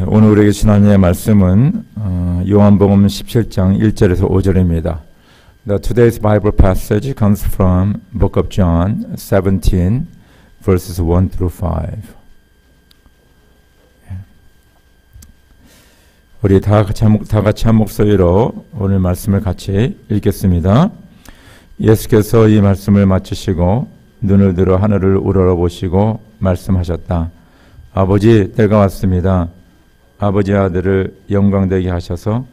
오늘 우리에게 주신 말씀은 요한복음 17장 1절에서 5절입니다. Today's Bible passage comes from Book of John 17 verses 1 through 5. 우리 다 같이 한 목소리로 오늘 말씀을 같이 읽겠습니다. 예수께서 이 말씀을 마치시고 눈을 들어 하늘을 우러러보시고 말씀하셨다. 아버지, 때가 왔습니다. 아버지 아들을 영광되게 하셔서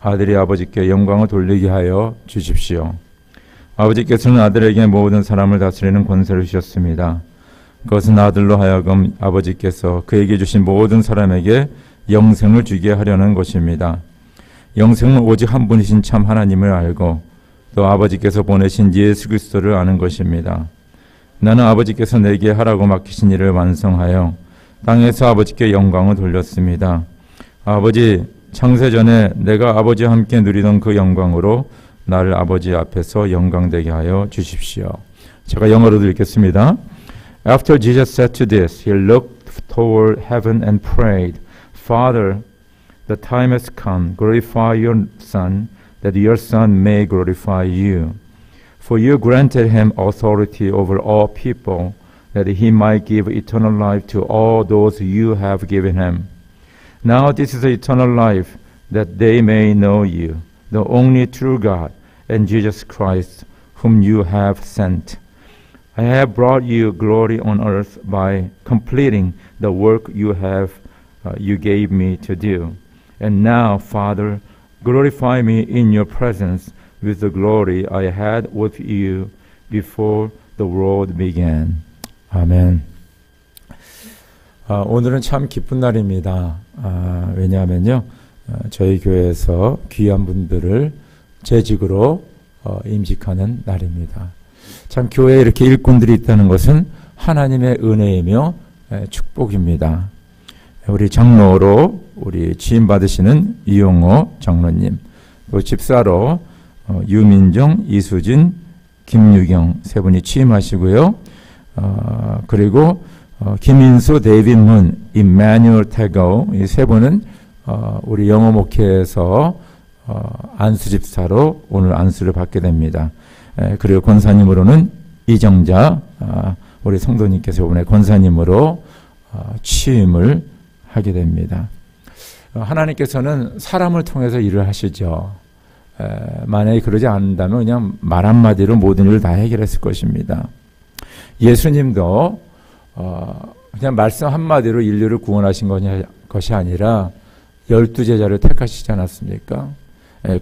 아들이 아버지께 영광을 돌리게 하여 주십시오. 아버지께서는 아들에게 모든 사람을 다스리는 권세를 주셨습니다. 그것은 아들로 하여금 아버지께서 그에게 주신 모든 사람에게 영생을 주게 하려는 것입니다. 영생은 오직 한 분이신 참 하나님을 알고 또 아버지께서 보내신 예수 그리스도를 아는 것입니다. 나는 아버지께서 내게 하라고 맡기신 일을 완성하여 땅에서 아버지께 영광을 돌렸습니다. 아버지, 창세전에 내가 아버지와 함께 누리던 그 영광으로 나를 아버지 앞에서 영광되게 하여 주십시오. 제가 영어로도 읽겠습니다. After Jesus said to this, he looked toward heaven and prayed, Father, the time has come. Glorify your Son, that your Son may glorify you. For you granted him authority over all people, that he might give eternal life to all those you have given him. Now this is the eternal life, that they may know you, the only true God, and Jesus Christ, whom you have sent. I have brought you glory on earth by completing the work you gave me to do. And now, Father, glorify me in your presence with the glory I had with you before the world began. 아멘. 오늘은 참 기쁜 날입니다. 왜냐하면요, 저희 교회에서 귀한 분들을 재직으로 임직하는 날입니다. 참 교회에 이렇게 일꾼들이 있다는 것은 하나님의 은혜이며 축복입니다. 우리 장로로 우리 취임 받으시는 이용호 장로님, 또 집사로 유민정, 이수진, 김유경 세 분이 취임하시고요. 그리고 김인수, 데이빗문, 임마뉴얼 태거 이 세 분은 우리 영어 목회에서 안수 집사로 오늘 안수를 받게 됩니다. 그리고 권사님으로는 이정자 우리 성도님께서 이번에 권사님으로 취임을 하게 됩니다. 하나님께서는 사람을 통해서 일을 하시죠. 만약에 그러지 않는다면 그냥 말 한마디로 모든 일을 다 해결했을 것입니다. 예수님도 그냥 말씀 한마디로 인류를 구원하신 것이 아니라 12제자를 택하시지 않았습니까?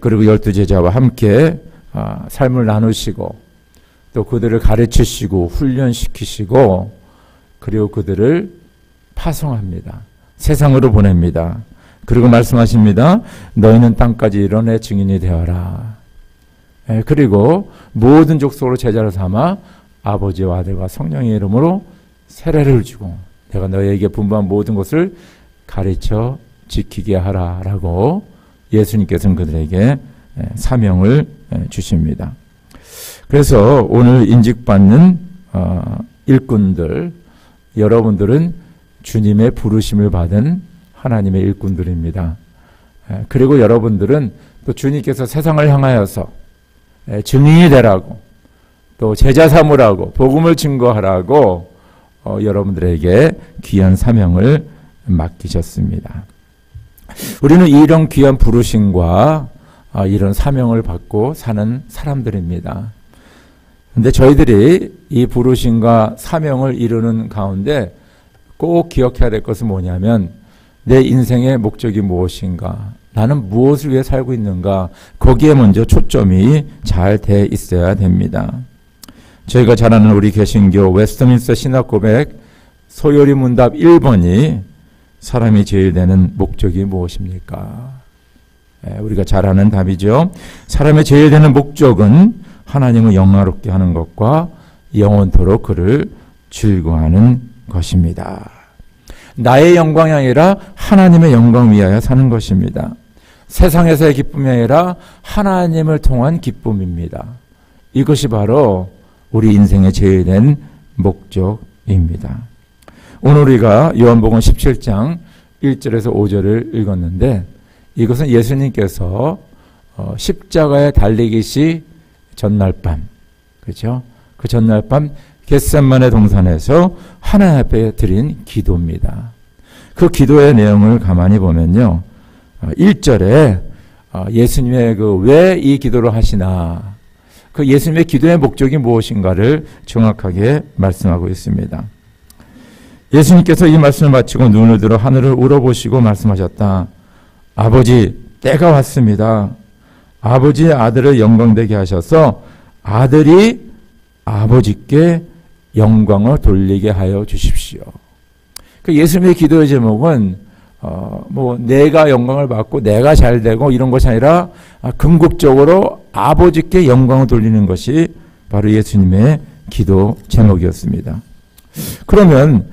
그리고 12제자와 함께 삶을 나누시고 또 그들을 가르치시고 훈련시키시고 그리고 그들을 파송합니다. 세상으로 보냅니다. 그리고 말씀하십니다. 너희는 땅까지 이뤄 내 증인이 되어라. 그리고 모든 족속으로 제자를 삼아 아버지와 아들과 성령의 이름으로 세례를 주고 내가 너희에게 분부한 모든 것을 가르쳐 지키게 하라라고 예수님께서는 그들에게 사명을 주십니다. 그래서 오늘 인직받는 일꾼들, 여러분들은 주님의 부르심을 받은 하나님의 일꾼들입니다. 그리고 여러분들은 또 주님께서 세상을 향하여서 증인이 되라고 또 제자 삼으라고 복음을 증거하라고 여러분들에게 귀한 사명을 맡기셨습니다. 우리는 이런 귀한 부르심과 이런 사명을 받고 사는 사람들입니다. 그런데 저희들이 이 부르심과 사명을 이루는 가운데 꼭 기억해야 될 것은 뭐냐면 내 인생의 목적이 무엇인가? 나는 무엇을 위해 살고 있는가? 거기에 먼저 초점이 잘 돼 있어야 됩니다. 저희가 잘 아는 우리 개신교 웨스트민스터 신학고백 소요리 문답 1번이 사람이 제일 되는 목적이 무엇입니까? 우리가 잘 아는 답이죠. 사람의 제일 되는 목적은 하나님을 영화롭게 하는 것과 영원토록 그를 즐거워하는 것입니다. 나의 영광이 아니라 하나님의 영광 위하여 사는 것입니다. 세상에서의 기쁨이 아니라 하나님을 통한 기쁨입니다. 이것이 바로 우리 인생의 제일된 목적입니다. 오늘 우리가 요한복음 17장 1절에서 5절을 읽었는데 이것은 예수님께서 십자가에 달리기시 전날 밤, 그렇죠? 그 전날 밤 겟세마네 동산에서 하나님 앞에 드린 기도입니다. 그 기도의 내용을 가만히 보면요. 1절에 예수님의 왜 이 기도를 하시나, 그 예수님의 기도의 목적이 무엇인가를 정확하게 말씀하고 있습니다. 예수님께서 이 말씀을 마치고 눈을 들어 하늘을 우러보시고 말씀하셨다. 아버지, 때가 왔습니다. 아버지의 아들을 영광되게 하셔서 아들이 아버지께 영광을 돌리게 하여 주십시오. 그 예수님의 기도의 제목은 내가 영광을 받고 내가 잘 되고 이런 것이 아니라 궁극적으로 아버지께 영광을 돌리는 것이 바로 예수님의 기도 제목이었습니다. 그러면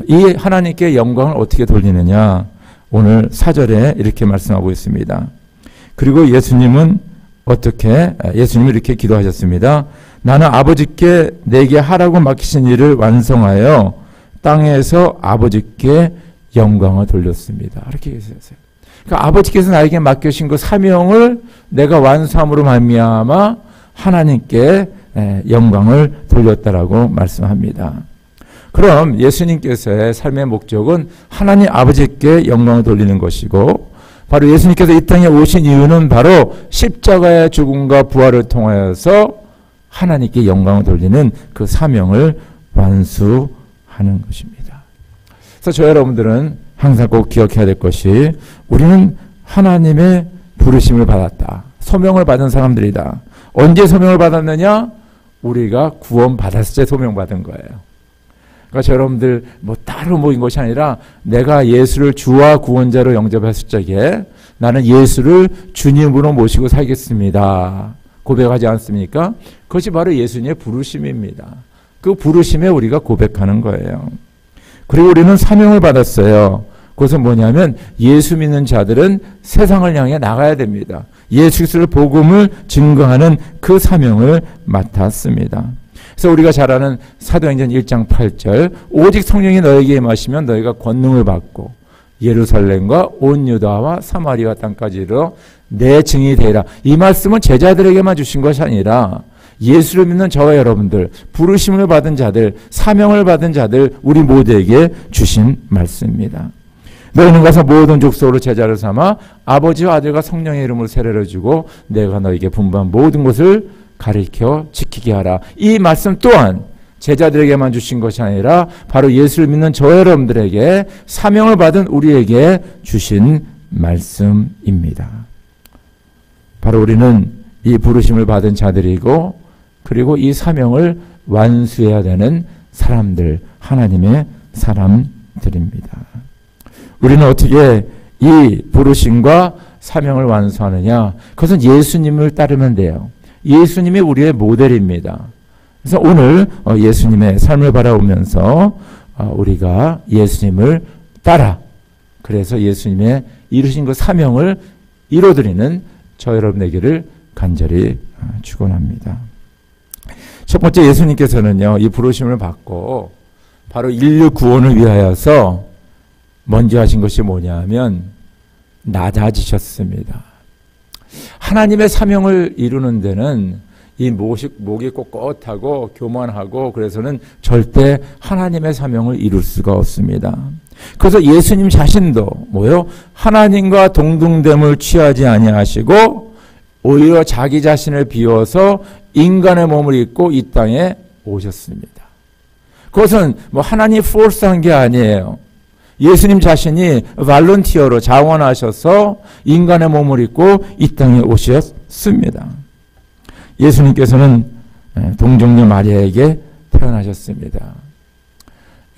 이 하나님께 영광을 어떻게 돌리느냐? 오늘 4절에 이렇게 말씀하고 있습니다. 그리고 예수님은 예수님이 이렇게 기도하셨습니다. 나는 아버지께 내게 하라고 맡기신 일을 완성하여 땅에서 아버지께 영광을 돌렸습니다. 이렇게 얘기하셨어요. 그러니까 아버지께서 나에게 맡기신 그 사명을 내가 완수함으로 말미암아 하나님께 영광을 돌렸다라고 말씀합니다. 그럼 예수님께서의 삶의 목적은 하나님 아버지께 영광을 돌리는 것이고, 바로 예수님께서 이 땅에 오신 이유는 바로 십자가의 죽음과 부활을 통하여서 하나님께 영광을 돌리는 그 사명을 완수하는 것입니다. 그래서 저 여러분들은 항상 꼭 기억해야 될 것이, 우리는 하나님의 부르심을 받았다. 소명을 받은 사람들이다. 언제 소명을 받았느냐? 우리가 구원 받았을 때 소명받은 거예요. 그러니까 여러분들 따로 모인 것이 아니라 내가 예수를 주와 구원자로 영접했을 적에 나는 예수를 주님으로 모시고 살겠습니다. 고백하지 않습니까? 그것이 바로 예수님의 부르심입니다. 그 부르심에 우리가 고백하는 거예요. 그리고 우리는 사명을 받았어요. 그것은 뭐냐면 예수 믿는 자들은 세상을 향해 나가야 됩니다. 예수 그리스도의 복음을 증거하는 그 사명을 맡았습니다. 그래서 우리가 잘 아는 사도행전 1장 8절, 오직 성령이 너에게 임하시면 너희가 권능을 받고 예루살렘과 온 유다와 사마리아 땅까지 이르러 내 증인이 되리라. 이 말씀은 제자들에게만 주신 것이 아니라 예수를 믿는 저와 여러분들, 부르심을 받은 자들, 사명을 받은 자들, 우리 모두에게 주신 말씀입니다. 너희는 가서 모든 족속으로 제자를 삼아 아버지와 아들과 성령의 이름으로 세례를 주고 내가 너희에게 분부한 모든 것을 가르쳐 지키게 하라. 이 말씀 또한 제자들에게만 주신 것이 아니라 바로 예수를 믿는 저 여러분들에게, 사명을 받은 우리에게 주신 말씀입니다. 바로 우리는 이 부르심을 받은 자들이고, 그리고 이 사명을 완수해야 되는 사람들, 하나님의 사람들입니다. 우리는 어떻게 이 부르심과 사명을 완수하느냐? 그것은 예수님을 따르면 돼요. 예수님이 우리의 모델입니다. 그래서 오늘 예수님의 삶을 바라보면서 우리가 예수님을 따라, 그래서 예수님의 이루신 그 사명을 이뤄드리는 저 여러분에게를 간절히 축원합니다. 첫 번째, 예수님께서는요, 이 부르심을 받고 바로 인류 구원을 위하여서 먼저 하신 것이 뭐냐면 낮아지셨습니다. 하나님의 사명을 이루는 데는 이 목이 꼿꼿하고 교만하고 그래서는 절대 하나님의 사명을 이룰 수가 없습니다. 그래서 예수님 자신도 하나님과 동등됨을 취하지 아니하시고 오히려 자기 자신을 비워서 인간의 몸을 입고 이 땅에 오셨습니다. 그것은 하나님이 포스한 게 아니에요. 예수님 자신이 발런티어로 자원하셔서 인간의 몸을 입고 이 땅에 오셨습니다. 예수님께서는 동정녀 마리아에게 태어나셨습니다.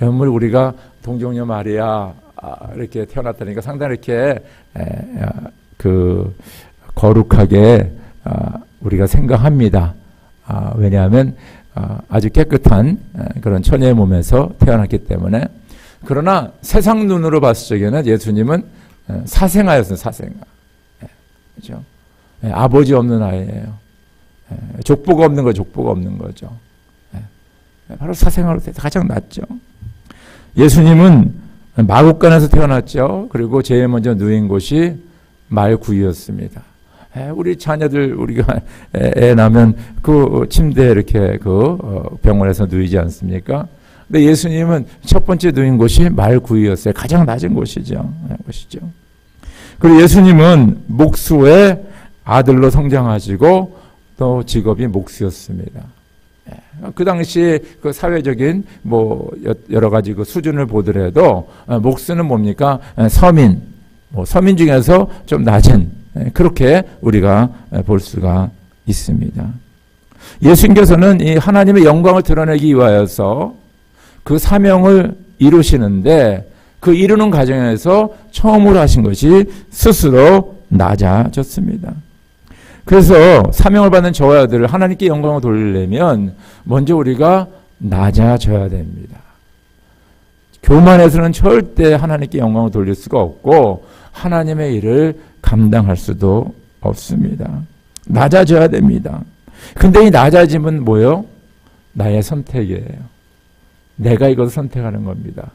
여러분, 우리가 동정녀 마리아 이렇게 태어났다니까 상당히 이렇게 거룩하게 우리가 생각합니다. 왜냐하면 아주 깨끗한 그런 처녀의 몸에서 태어났기 때문에. 그러나 세상 눈으로 봤을 적에는 예수님은 사생아였어요. 사생아. 그렇죠? 아버지 없는 아이예요. 족보가 없는 거, 족보가 없는 거죠. 바로 사생아로 가장 낫죠. 예수님은 마국간에서 태어났죠. 그리고 제일 먼저 누인 곳이 말구유였습니다. 우리 자녀들 우리가 애 낳으면 그 침대에 이렇게 병원에서 누이지 않습니까? 근데 예수님은 첫 번째 누인 곳이 말구유였어요. 가장 낮은 곳이죠. 그리고 예수님은 목수의 아들로 성장하시고 또 직업이 목수였습니다. 그 당시 그 사회적인 여러 가지 그 수준을 보더라도 목수는 뭡니까? 서민, 서민 중에서 좀 낮은 그렇게 우리가 볼 수가 있습니다. 예수님께서는 이 하나님의 영광을 드러내기 위하여서 그 사명을 이루시는데 그 이루는 과정에서 처음으로 하신 것이 스스로 낮아졌습니다. 그래서 사명을 받는 저와 여러분들 하나님께 영광을 돌리려면 먼저 우리가 낮아져야 됩니다. 교만해서는 절대 하나님께 영광을 돌릴 수가 없고 하나님의 일을 감당할 수도 없습니다. 낮아져야 됩니다. 근데 이 낮아짐은 뭐예요? 나의 선택이에요. 내가 이것을 선택하는 겁니다.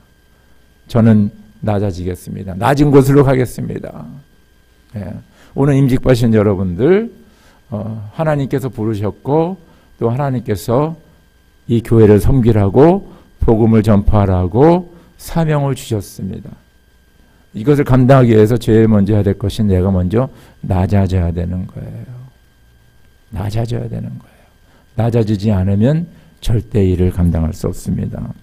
저는 낮아지겠습니다. 낮은 곳으로 가겠습니다. 오늘 임직받으신 여러분들 하나님께서 부르셨고 또 하나님께서 이 교회를 섬기라고 복음을 전파하라고 사명을 주셨습니다. 이것을 감당하기 위해서 제일 먼저 해야 될 것이 내가 먼저 낮아져야 되는 거예요. 낮아져야 되는 거예요. 낮아지지 않으면 절대 일을 감당할 수 없습니다.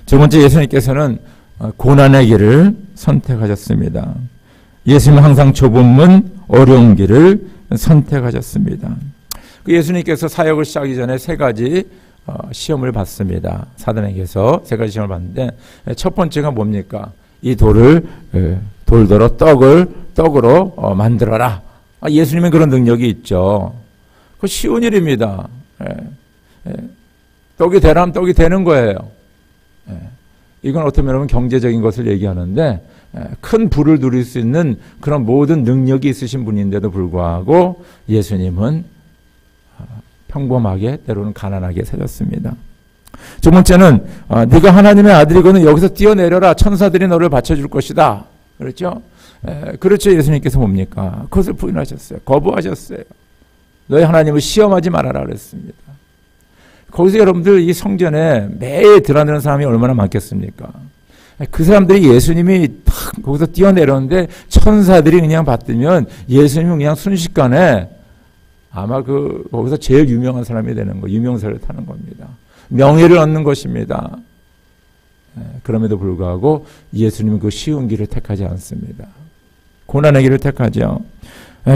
두 번째, 예수님께서는 고난의 길을 선택하셨습니다. 예수님은 항상 좁은 문, 어려운 길을 선택하셨습니다. 예수님께서 사역을 시작하기 전에 세 가지 시험을 받습니다. 사단에게서 세 가지 시험을 받는데 첫 번째가 뭡니까? 이 돌을 돌더러 떡으로 만들어라. 예수님은 그런 능력이 있죠. 그 쉬운 일입니다. 떡이 되라면 떡이 되는 거예요. 이건 어떻게 보면 경제적인 것을 얘기하는데 큰 부를 누릴 수 있는 그런 모든 능력이 있으신 분인데도 불구하고 예수님은 평범하게 때로는 가난하게 사셨습니다. 두 번째는 네가 하나님의 아들이거든 여기서 뛰어내려라. 천사들이 너를 바쳐줄 것이다. 그렇죠? 그렇죠. 예수님께서 뭡니까? 그것을 부인하셨어요. 거부하셨어요. 너희 하나님을 시험하지 말아라 그랬습니다. 거기서 여러분들 이 성전에 매일 드러내는 사람이 얼마나 많겠습니까? 그 사람들이 예수님이 탁 거기서 뛰어내렸는데 천사들이 그냥 받들면 예수님은 그냥 순식간에 아마 거기서 제일 유명한 사람이 되는 거, 유명세를 타는 겁니다. 명예를 얻는 것입니다. 그럼에도 불구하고 예수님은 그 쉬운 길을 택하지 않습니다. 고난의 길을 택하죠.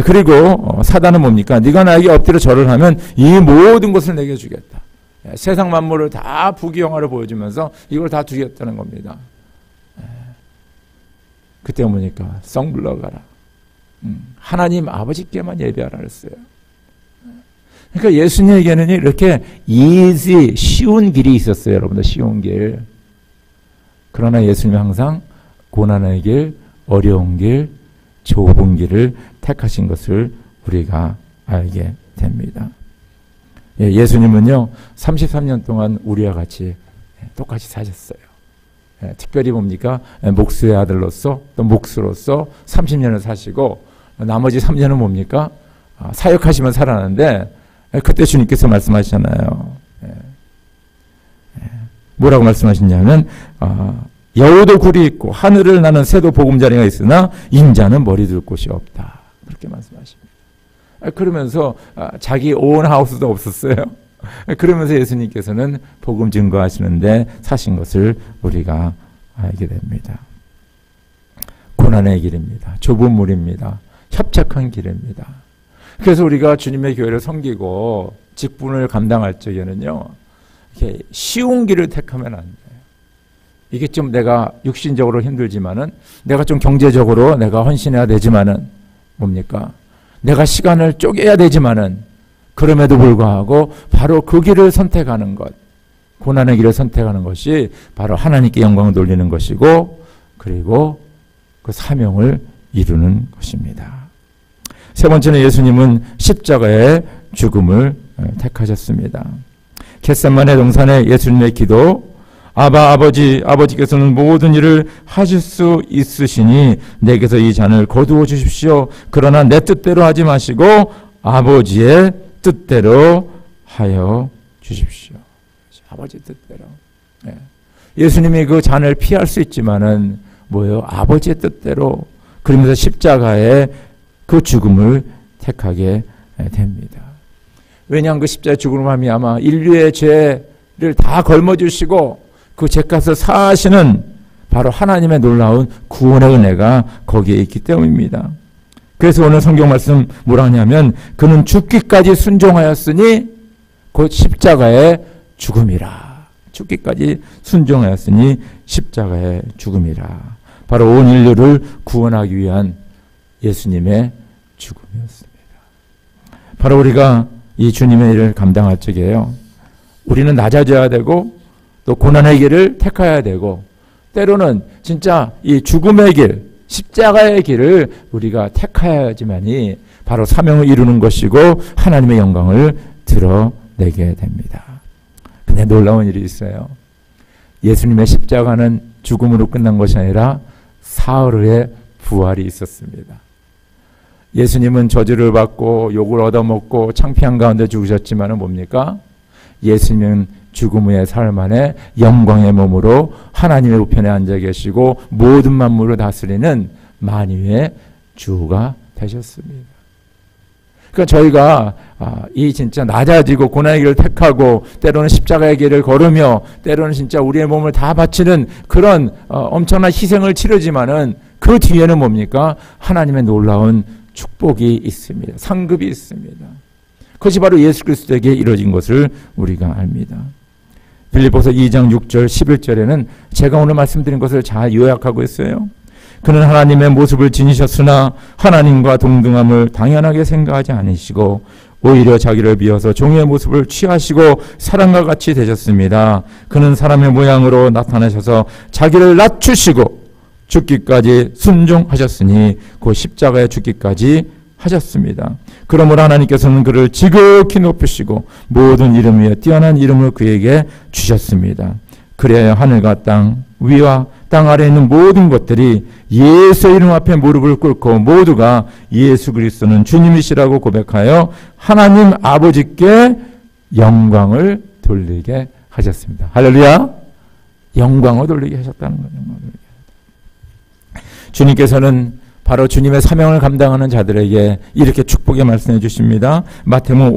그리고 사단은 뭡니까? 네가 나에게 엎드려 절을 하면 이 모든 것을 내게 주겠다. 세상 만물을 다 부귀영화를 보여주면서 이걸 다 주겠다는 겁니다. 그때 뭡니까? 썩 물러가라. 하나님 아버지께만 예배하라 그랬어요. 그러니까 예수님에게는 이렇게 easy, 쉬운 길이 있었어요. 여러분들 쉬운 길. 그러나 예수님은 항상 고난의 길, 어려운 길, 좁은 길을 택하신 것을 우리가 알게 됩니다. 예수님은요 33년 동안 우리와 같이 똑같이 사셨어요. 특별히 뭡니까? 목수의 아들로서 또 목수로서 30년을 사시고 나머지 3년은 뭡니까? 사역하시면 살았는데 그때 주님께서 말씀하시잖아요. 뭐라고 말씀하시냐면 여우도 굴이 있고 하늘을 나는 새도 보금자리가 있으나 인자는 머리 둘 곳이 없다. 그렇게 말씀하십니다. 그러면서 자기 온 하우스도 없었어요. 그러면서 예수님께서는 복음 증거하시는데 사신 것을 우리가 알게 됩니다. 고난의 길입니다. 좁은 물입니다. 협착한 길입니다. 그래서 우리가 주님의 교회를 섬기고 직분을 감당할 적에는요, 이렇게 쉬운 길을 택하면 안 돼요. 이게 좀 내가 육신적으로 힘들지만은, 내가 좀 경제적으로 내가 헌신해야 되지만은, 뭡니까? 내가 시간을 쪼개야 되지만은, 그럼에도 불구하고 바로 그 길을 선택하는 것, 고난의 길을 선택하는 것이 바로 하나님께 영광을 돌리는 것이고, 그리고 그 사명을 이루는 것입니다. 세 번째는 예수님은 십자가의 죽음을 택하셨습니다. 겟세마네 동산의 예수님의 기도, 아버지께서는 모든 일을 하실 수 있으시니 내게서 이 잔을 거두어 주십시오. 그러나 내 뜻대로 하지 마시고 아버지의 뜻대로 하여 주십시오. 아버지 뜻대로. 예수님이 그 잔을 피할 수 있지만은 뭐예요? 아버지의 뜻대로. 그러면서 십자가의 그 죽음을 택하게 됩니다. 왜냐하면 그 십자가의 죽음을 말미암아 인류의 죄를 다 걸머주시고 그 죄값을 사하시는 바로 하나님의 놀라운 구원의 은혜가 거기에 있기 때문입니다. 그래서 오늘 성경 말씀 뭐라 하냐면 그는 죽기까지 순종하였으니 곧 십자가의 죽음이라. 죽기까지 순종하였으니 십자가의 죽음이라. 바로 온 인류를 구원하기 위한 예수님의 죽음이었습니다. 바로 우리가 이 주님의 일을 감당할 적에요. 우리는 낮아져야 되고 또 고난의 길을 택해야 되고 때로는 진짜 이 죽음의 길, 십자가의 길을 우리가 택해야지만이 바로 사명을 이루는 것이고 하나님의 영광을 드러내게 됩니다. 근데 놀라운 일이 있어요. 예수님의 십자가는 죽음으로 끝난 것이 아니라 사흘 후에 부활이 있었습니다. 예수님은 저주를 받고 욕을 얻어먹고 창피한 가운데 죽으셨지만 뭡니까? 예수님은 죽음 후에 사흘 만에 영광의 몸으로 하나님의 우편에 앉아 계시고 모든 만물을 다스리는 만유의 주가 되셨습니다. 그러니까 저희가 이 진짜 낮아지고 고난의 길을 택하고 때로는 십자가의 길을 걸으며 때로는 진짜 우리의 몸을 다 바치는 그런 엄청난 희생을 치르지만은 그 뒤에는 뭡니까? 하나님의 놀라운 축복이 있습니다. 상급이 있습니다. 그것이 바로 예수 그리스도에게 이루어진 것을 우리가 압니다. 빌립보서 2장 6절 11절에는 제가 오늘 말씀드린 것을 잘 요약하고 있어요. 그는 하나님의 모습을 지니셨으나 하나님과 동등함을 당연하게 생각하지 않으시고 오히려 자기를 비워서 종의 모습을 취하시고 사람과 같이 되셨습니다. 그는 사람의 모양으로 나타나셔서 자기를 낮추시고 죽기까지 순종하셨으니 그 십자가에 죽기까지 하셨습니다. 그러므로 하나님께서는 그를 지극히 높이시고 모든 이름 위에 뛰어난 이름을 그에게 주셨습니다. 그래야 하늘과 땅 위와 땅 아래에 있는 모든 것들이 예수의 이름 앞에 무릎을 꿇고 모두가 예수 그리스도는 주님이시라고 고백하여 하나님 아버지께 영광을 돌리게 하셨습니다. 할렐루야! 영광을 돌리게 하셨다는 거예요. 주님께서는 바로 주님의 사명을 감당하는 자들에게 이렇게 축복의 말씀해 주십니다. 마태복음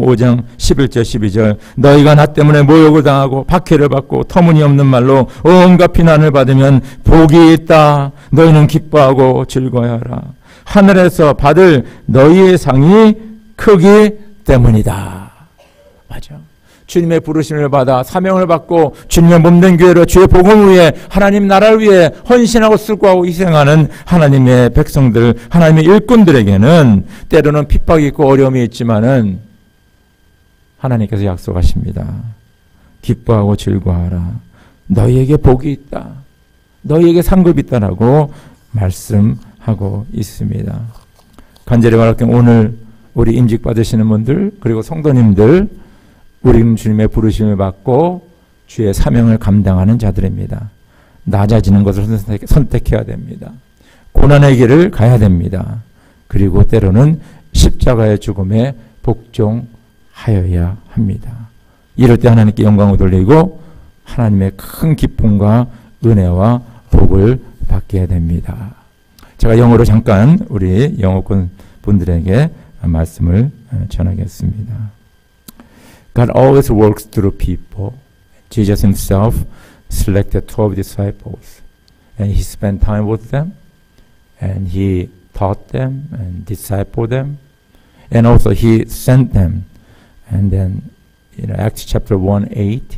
5장 11절 12절 너희가 나 때문에 모욕을 당하고 박해를 받고 터무니없는 말로 온갖 비난을 받으면 복이 있다. 너희는 기뻐하고 즐거워하라. 하늘에서 받을 너희의 상이 크기 때문이다. 맞아. 주님의 부르심을 받아 사명을 받고 주님의 몸된 교회로 주의 복음을 위해 하나님 나라를 위해 헌신하고 수고하고 희생하는 하나님의 백성들, 하나님의 일꾼들에게는 때로는 핍박이 있고 어려움이 있지만은 하나님께서 약속하십니다. 기뻐하고 즐거워하라. 너희에게 복이 있다. 너희에게 상급이 있다라고 말씀하고 있습니다. 간절히 말할게 오늘 우리 임직 받으시는 분들 그리고 성도님들 우리는 주님의 부르심을 받고 주의 사명을 감당하는 자들입니다. 낮아지는 것을 선택해야 됩니다. 고난의 길을 가야 됩니다. 그리고 때로는 십자가의 죽음에 복종하여야 합니다. 이럴 때 하나님께 영광을 돌리고 하나님의 큰 기쁨과 은혜와 복을 받게 됩니다. 제가 영어로 잠깐 우리 영어권 분들에게 말씀을 전하겠습니다. God always works through people. Jesus himself selected 12 disciples and he spent time with them and he taught them and discipled them and also he sent them and then Acts chapter 1:8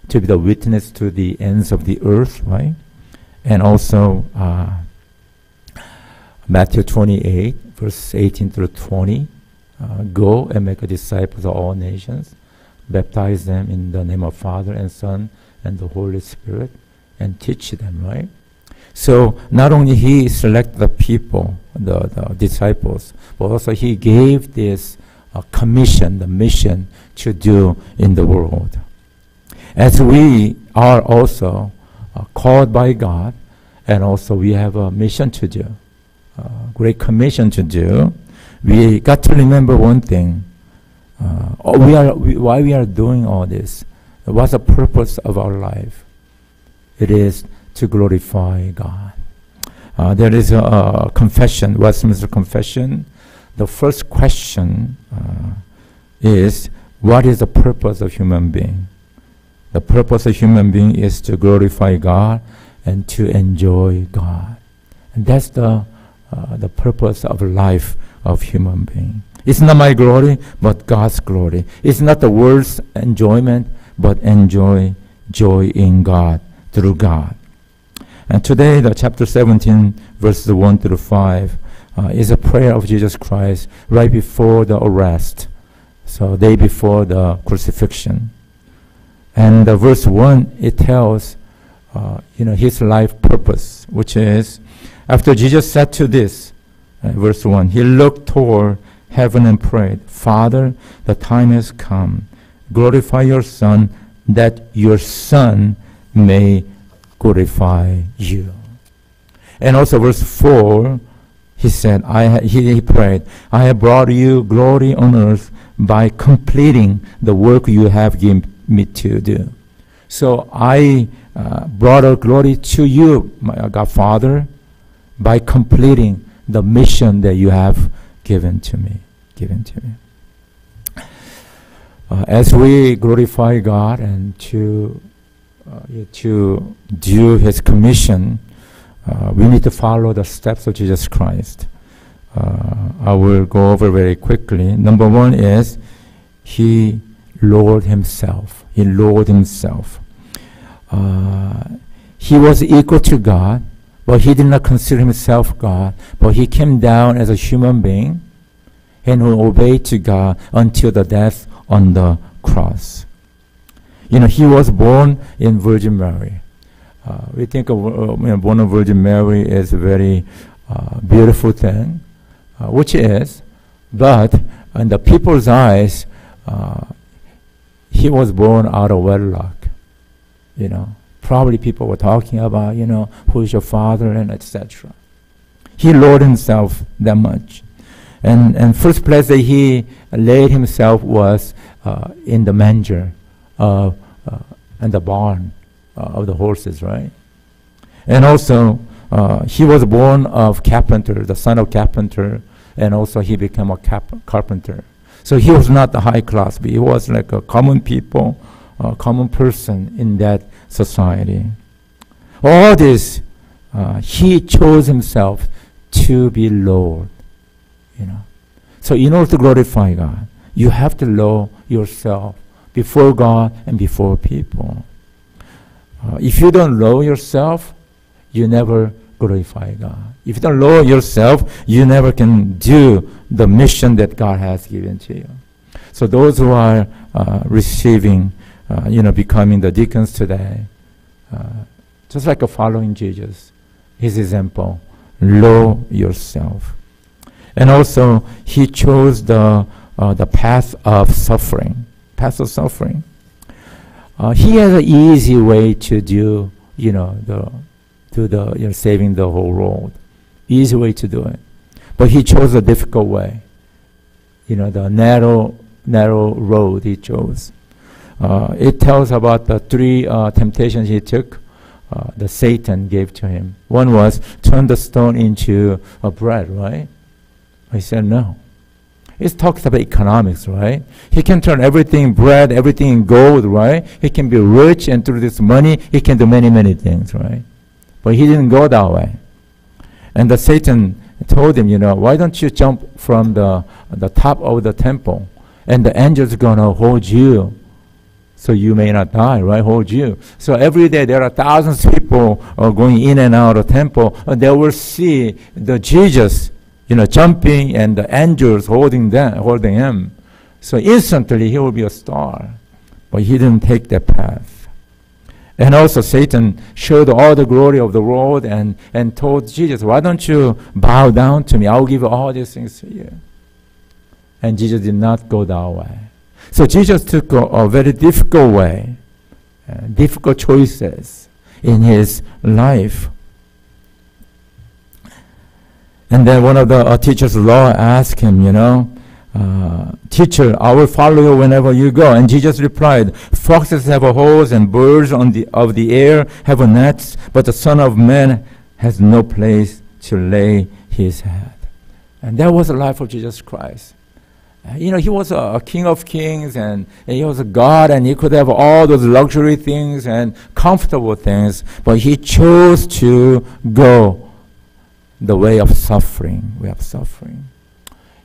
to be the witness to the ends of the earth, right? And also Matthew 28 verse 18 through 20 go and make disciples of all nations. Baptize them in the name of Father and Son and the Holy Spirit and teach them, right? So not only he selected the people, the disciples, but also he gave this commission, the mission to do in the world. As we are also called by God, and also we have a mission to do, great commission to do. We got to remember one thing. Why we are doing all this? What's the purpose of our life? It is to glorify God. There is a confession, Westminster Confession. The first question is, what is the purpose of human being? The purpose of human being is to glorify God and to enjoy God. And that's the purpose of life of human being. It's not my glory, but God's glory. It's not the world's enjoyment, but joy in God, through God. And today, the chapter 17, verses 1 through 5, is a prayer of Jesus Christ right before the arrest. So, day before the crucifixion. And verse 1, it tells, his life purpose, which is, after Jesus said to this, verse 1, he looked toward heaven and prayed, Father, the time has come. Glorify your Son, that your Son may glorify you. And also verse 4, he said, he prayed, I have brought you glory on earth by completing the work you have given me to do. So I brought a glory to you, my God Father, by completing the mission that you have given to me. As we glorify God and to do His commission, we need to follow the steps of Jesus Christ. I will go over very quickly. Number one is He lowered Himself. He lowered Himself. He was equal to God, but He did not consider Himself God, but He came down as a human being and who obeyed to God until the death on the cross. He was born in Virgin Mary. We think of born of Virgin Mary is a very beautiful thing, which is, but in the people's eyes, He was born out of wedlock. Probably people were talking about, who is your father and etc. He lowered Himself that much. And first place that He laid Himself was in the manger and the barn of the horses, right? And also, He was born of carpenter, the son of carpenter, and also He became a carpenter. So He was not the high class, but He was like a common people, a common person in that society. All this, He chose Himself to be Lord. So in order to glorify God, you have to lower yourself before God and before people. If you don't lower yourself, you never glorify God. If you don't lower yourself, you never can do the mission that God has given to you. So those who are receiving, becoming the deacons today, just like following Jesus, His example, lower yourself. And also, He chose the path of suffering. Path of suffering. He has an easy way to do, saving the whole world. Easy way to do it. But He chose a difficult way. The narrow road He chose. It tells about the three temptations He took. The Satan gave to Him. One was turn the stone into a bread, right? He said no. It talks about economics, right? He can turn everything bread, everything gold, right? He can be rich, and through this money, he can do many, many things, right? But he didn't go that way. And the Satan told him, why don't you jump from the top of the temple, and the angel's going to hold you so you may not die, right? Hold you. So every day there are thousands of people going in and out of the temple, and they will see the Jesus jumping and the angels holding him. So instantly he will be a star. But he didn't take that path. And also Satan showed all the glory of the world and told Jesus, why don't you bow down to me? I'll give you all these things to you. And Jesus did not go that way. So Jesus took a very difficult way. difficult choices in his life. And then one of the teachers of law asked him, teacher, I will follow you whenever you go. And Jesus replied, foxes have holes and birds of the air have nets, but the Son of Man has no place to lay his head. And that was the life of Jesus Christ. He was a King of Kings, and he was a God, and he could have all those luxury things and comfortable things, but he chose to go the way of suffering,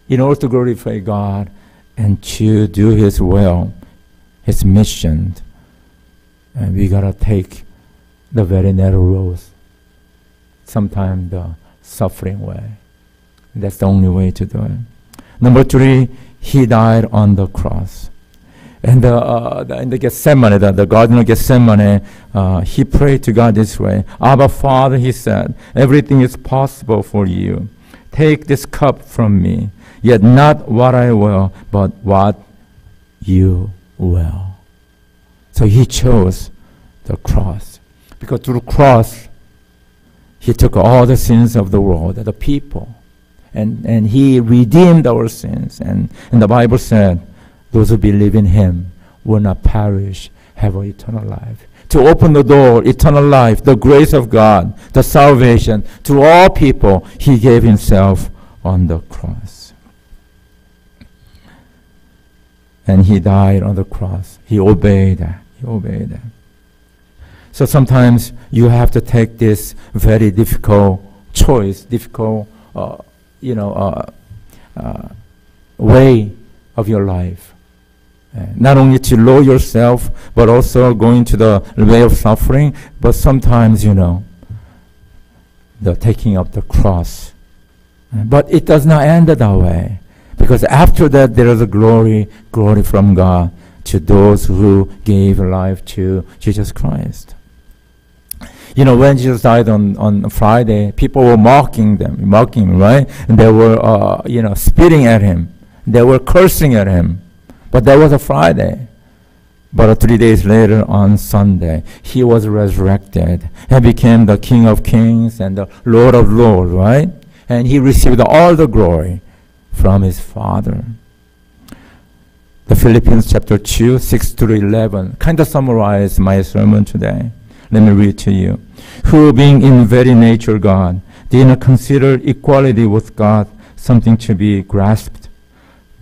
in order to glorify God and to do his will, his mission. And we gotta take the very narrow roads, sometimes the suffering way. That's the only way to do it. Number 3, he died on the cross. And in the Gethsemane, the Garden of Gethsemane, he prayed to God this way. Abba, Father, he said, everything is possible for you. Take this cup from me, yet not what I will, but what you will. So he chose the cross. Because through the cross, he took all the sins of the world, the people, and he redeemed our sins. And the Bible said, those who believe in him will not perish, have eternal life. To open the door, eternal life, the grace of God, the salvation to all people, he gave himself on the cross. And he died on the cross. He obeyed that. So sometimes you have to take this very difficult choice, way of your life. Not only to lower yourself, but also going to the way of suffering, but sometimes, the taking up the cross. But it does not end that way, because after that there is a glory from God to those who gave life to Jesus Christ. When Jesus died on Friday, people were mocking him, right? And they were, spitting at him. They were cursing at him. But that was a Friday. But 3 days later, on Sunday, he was resurrected and became the King of Kings and the Lord of Lords, right? And he received all the glory from his Father. The Philippians chapter 2, 6 through 11 kind of summarize my sermon today. Let me read to you. Who, being in very nature God, did not consider equality with God something to be grasped,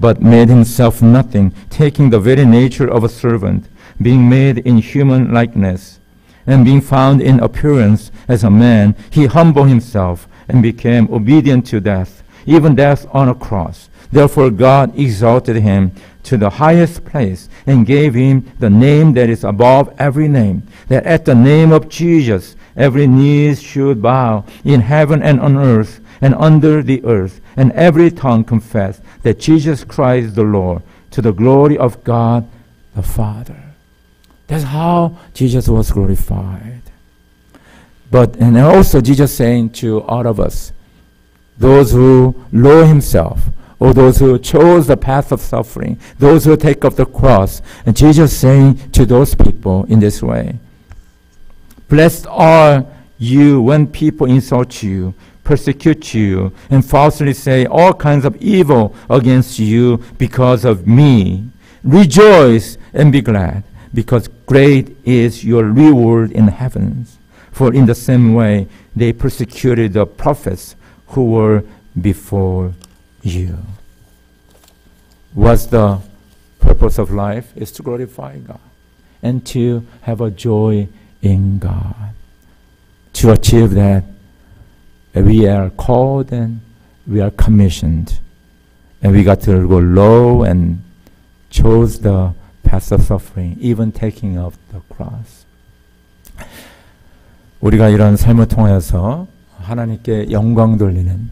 but made himself nothing, taking the very nature of a servant, being made in human likeness, and being found in appearance as a man, he humbled himself and became obedient to death, even death on a cross. Therefore God exalted him to the highest place and gave him the name that is above every name, that at the name of Jesus every knee should bow in heaven and on earth and under the earth, and every tongue confess that Jesus Christ is the Lord, to the glory of God the Father. That's how Jesus was glorified. And also Jesus saying to all of us, those who lower himself, or those who chose the path of suffering, those who take up the cross, and Jesus saying to those people in this way, blessed are you when people insult you, persecute you, and falsely say all kinds of evil against you because of me. Rejoice and be glad, because great is your reward in heavens. For in the same way they persecuted the prophets who were before you. What's the purpose of life? Is to glorify God and to have a joy in God. To achieve that, we are called and we are commissioned, and we got to go low and chose the path of suffering, even taking up the cross. 우리가 이런 삶을 통해서 하나님께 영광 돌리는